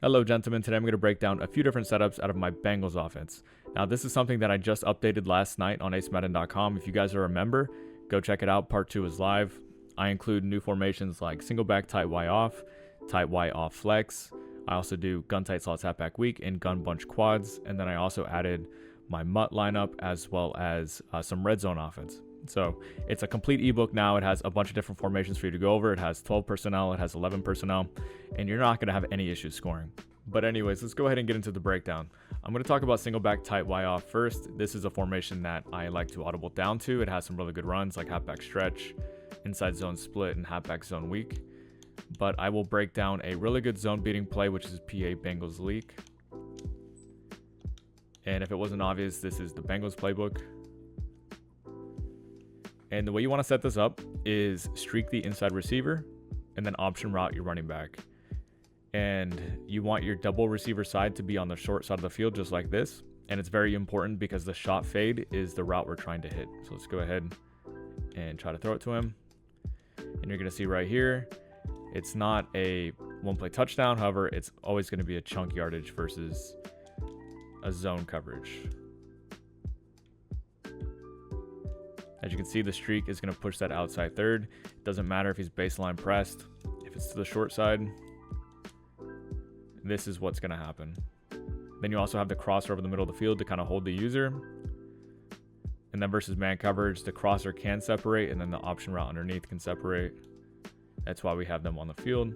Hello gentlemen, today I'm going to break down a few different setups out of my Bengals offense. Now this is something that I just updated last night on acemadden.com. If you guys are a member, go check it out. Part 2 is live. I include new formations like single back tight Y off flex. I also do gun tight slots halfback weak and gun bunch quads. And then I also added my mutt lineup as well as some red zone offense. So it's a complete ebook now. It has a bunch of different formations for you to go over. It has 12 personnel, it has 11 personnel, and you're not going to have any issues scoring. But anyways, let's go ahead and get into the breakdown. I'm going to talk about single back tight Y off first. This is a formation that I like to audible down to. It has some really good runs like halfback stretch, inside zone split, and halfback zone weak. But I will break down a really good zone beating play, which is PA Bengals leak. And if it wasn't obvious, this is the Bengals playbook. And the way you want to set this up is streak the inside receiver and then option route your running back. And you want your double receiver side to be on the short side of the field just like this. And it's very important because the shot fade is the route we're trying to hit. So let's go ahead and try to throw it to him. And you're going to see right here, it's not a one play touchdown. However, it's always going to be a chunk yardage versus a zone coverage. As you can see, the streak is going to push that outside third. It doesn't matter if he's baseline pressed. If it's to the short side, this is what's going to happen. Then you also have the crosser over the middle of the field to kind of hold the user. And then versus man coverage, the crosser can separate and then the option route underneath can separate. That's why we have them on the field.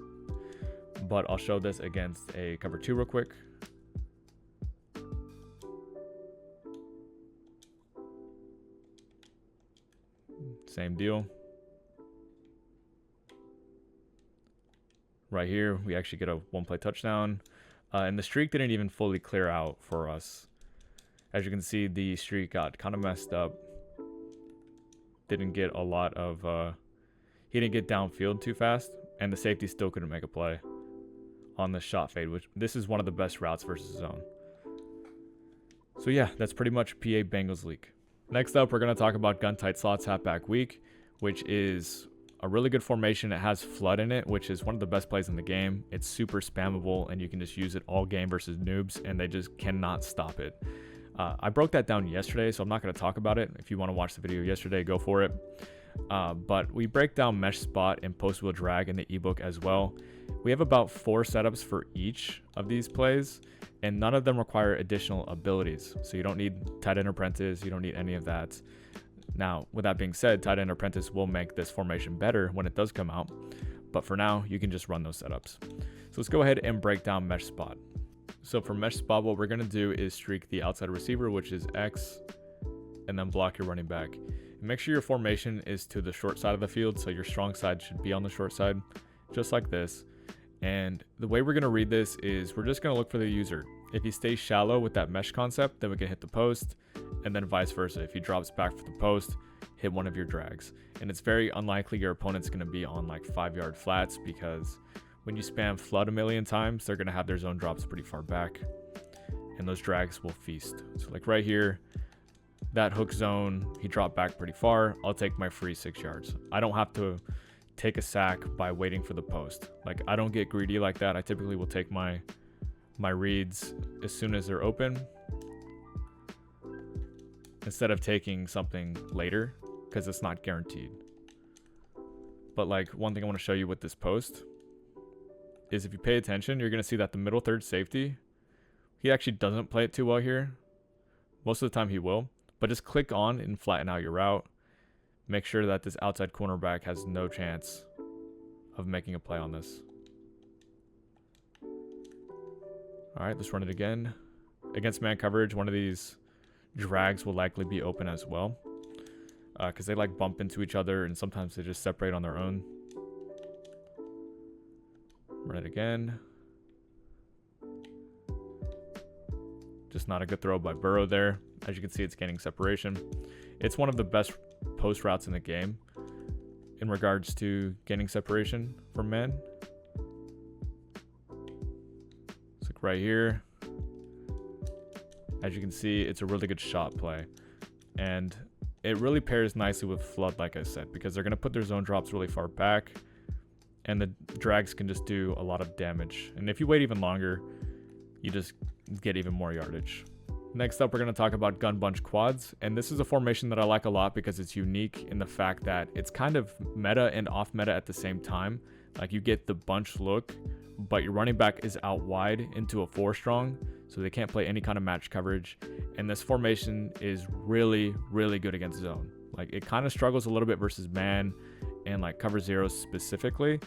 But I'll show this against a cover 2 real quick. Same deal. Right here, we actually get a one play touchdown. And the streak didn't even fully clear out for us. As you can see, the streak got kind of messed up. Didn't get a lot of... he didn't get downfield too fast. And the safety still couldn't make a play on the shot fade, which this is one of the best routes versus zone. So yeah, that's pretty much PA Bengals leak. Next up, we're going to talk about gun tight slots halfback weak, which is a really good formation. It has flood in it, which is one of the best plays in the game. It's super spammable, and you can just use it all game versus noobs, and they just cannot stop it. I broke that down yesterday, so I'm not going to talk about it. If you want to watch the video yesterday, go for it. But we break down mesh spot and post wheel drag in the ebook as well. We have about 4 setups for each of these plays, and none of them require additional abilities. So you don't need tight end apprentice, you don't need any of that. Now, with that being said, tight end apprentice will make this formation better when it does come out. But for now, you can just run those setups. So let's go ahead and break down mesh spot. So for mesh spot, what we're going to do is streak the outside receiver, which is X, and then block your running back. And make sure your formation is to the short side of the field, so your strong side should be on the short side, just like this. And the way we're going to read this is we're just going to look for the user. If he stays shallow with that mesh concept, then we can hit the post, and then vice versa. If he drops back for the post, hit one of your drags. And it's very unlikely your opponent's going to be on like 5-yard flats, because when you spam flood a million times, they're going to have their zone drops pretty far back, and those drags will feast. So like right here, that hook zone, he dropped back pretty far. I'll take my free 6 yards. I don't have to take a sack by waiting for the post. Like, I don't get greedy like that. I typically will take my reads as soon as they're open instead of taking something later, because it's not guaranteed. But like, one thing I want to show you with this post is if you pay attention, you're going to see that the middle third safety, he actually doesn't play it too well here. Most of the time he will, but just click on and flatten out your route. Make sure that this outside cornerback has no chance of making a play on this. All right, let's run it again. Against man coverage, one of these drags will likely be open as well, because they like bump into each other and sometimes they just separate on their own. Run it again. Just not a good throw by Burrow there. As you can see, it's gaining separation. It's one of the best post routes in the game in regards to gaining separation from man. It's like right here. As you can see, it's a really good shot play. And it really pairs nicely with flood, like I said, because they're going to put their zone drops really far back. And drags can just do a lot of damage. And if you wait even longer, you just get even more yardage. Next up, we're going to talk about gun bunch quads. And this is a formation that I like a lot because it's unique in the fact that it's kind of meta and off meta at the same time. Like you get the bunch look, but your running back is out wide into a 4 strong, so they can't play any kind of match coverage. And this formation is really, really good against zone. Like it kind of struggles a little bit versus man and like cover 0 specifically,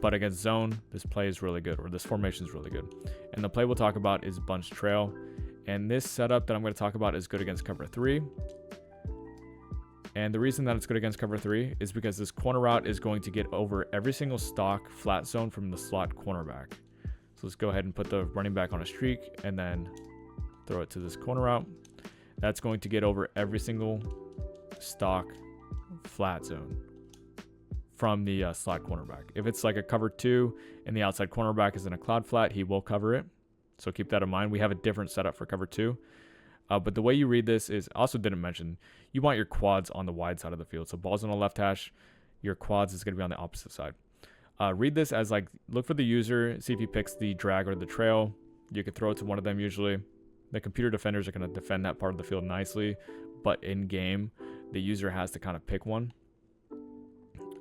but against zone, this play is really good, or this formation is really good. And the play we'll talk about is bunch trail. And this setup that I'm going to talk about is good against cover 3. And the reason that it's good against cover 3 is because this corner route is going to get over every single stock flat zone from the slot cornerback. So let's go ahead and put the running back on a streak and then throw it to this corner route. That's going to get over every single stock flat zone from the slot cornerback. If it's like a cover 2 and the outside cornerback is in a cloud flat, he will cover it. So keep that in mind. We have a different setup for cover 2. But the way you read this is, also didn't mention, you want your quads on the wide side of the field. So balls on the left hash, your quads is going to be on the opposite side. Read this as like, look for the user, see if he picks the drag or the trail. You could throw it to one of them usually. The computer defenders are going to defend that part of the field nicely. But in game, the user has to kind of pick one.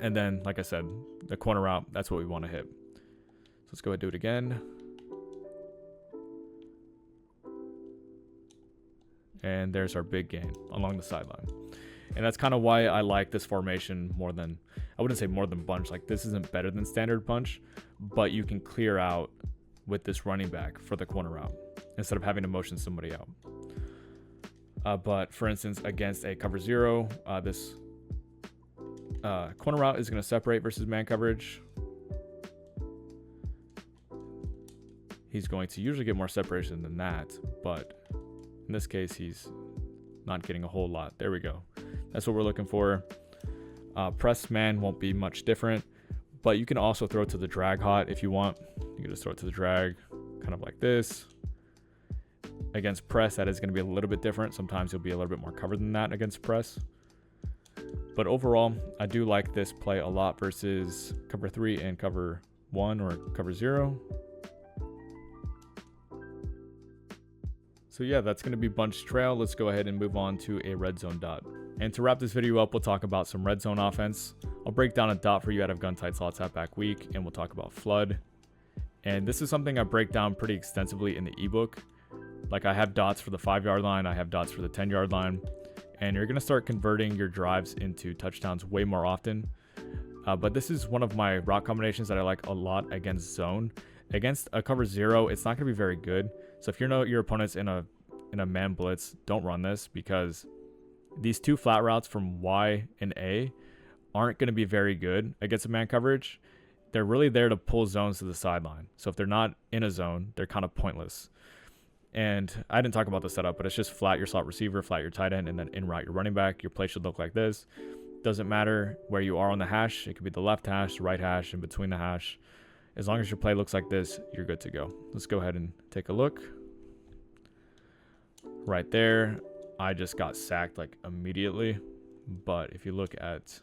And then, like I said, the corner route, that's what we want to hit. So let's go ahead and do it again. And there's our big gain along the sideline. And that's kind of why I like this formation more than, I wouldn't say more than bunch. Like this isn't better than standard bunch, but you can clear out with this running back for the corner route instead of having to motion somebody out. But for instance, against a cover 0, this corner route is going to separate versus man coverage. He's going to usually get more separation than that, but in this case, he's not getting a whole lot. There we go. That's what we're looking for. Press man won't be much different, but you can also throw it to the drag hot if you want. You can just throw it to the drag, kind of like this. Against press, that is going to be a little bit different. Sometimes you'll be a little bit more covered than that against press. But overall, I do like this play a lot versus cover 3 and cover 1 or cover 0. So yeah, that's going to be bunch trail. Let's go ahead and move on to a red zone dot. And to wrap this video up, we'll talk about some red zone offense. I'll break down a dot for you out of gun tight slots at back week, and we'll talk about flood. And this is something I break down pretty extensively in the ebook. Like I have dots for the 5-yard line, I have dots for the 10-yard line, and you're going to start converting your drives into touchdowns way more often. But this is one of my route combinations that I like a lot against zone. Against a cover 0, it's not going to be very good. So if you know your opponent's in a man blitz, don't run this because these 2 flat routes from Y and A aren't going to be very good against a man coverage. They're really there to pull zones to the sideline. So if they're not in a zone, they're kind of pointless. And I didn't talk about the setup, but it's just flat your slot receiver, flat your tight end, and then in route your running back. Your play should look like this. Doesn't matter where you are on the hash. It could be the left hash, the right hash, in between the hash. As long as your play looks like this, you're good to go. Let's go ahead and take a look. Right there, I just got sacked like immediately. But if you look at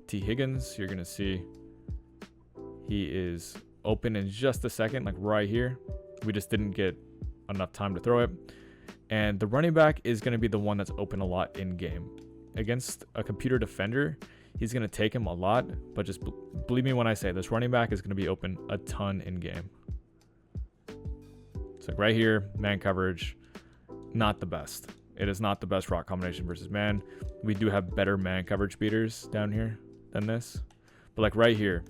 T. Higgins, you're going to see he is open in just a second, like right here. We just didn't get enough time to throw it. And the running back is going to be the one that's open a lot in game. Against a computer defender, he's going to take him a lot, but just believe me when I say this running back is going to be open a ton in game. So right here, man coverage, not the best. It is not the best route combination versus man. We do have better man coverage beaters down here than this. But like right here,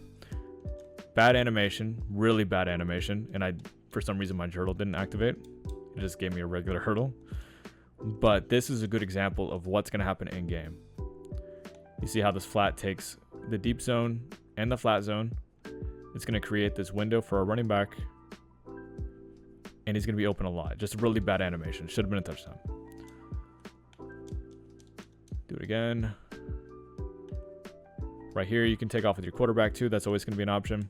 bad animation, really bad animation. And for some reason, my hurdle didn't activate. It just gave me a regular hurdle. But this is a good example of what's going to happen in game. You see how this flat takes the deep zone and the flat zone. It's going to create this window for a running back. And he's going to be open a lot. Just a really bad animation. Should have been a touchdown. Do it again. Right here, you can take off with your quarterback too. That's always going to be an option.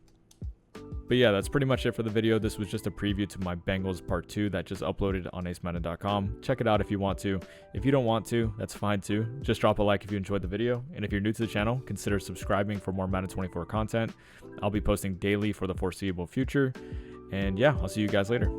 But yeah, that's pretty much it for the video. This was just a preview to my Bengals part 2 that just uploaded on acemadden.com. Check it out if you want to. If you don't want to, that's fine too. Just drop a like if you enjoyed the video. And if you're new to the channel, consider subscribing for more Madden 24 content. I'll be posting daily for the foreseeable future. And yeah, I'll see you guys later.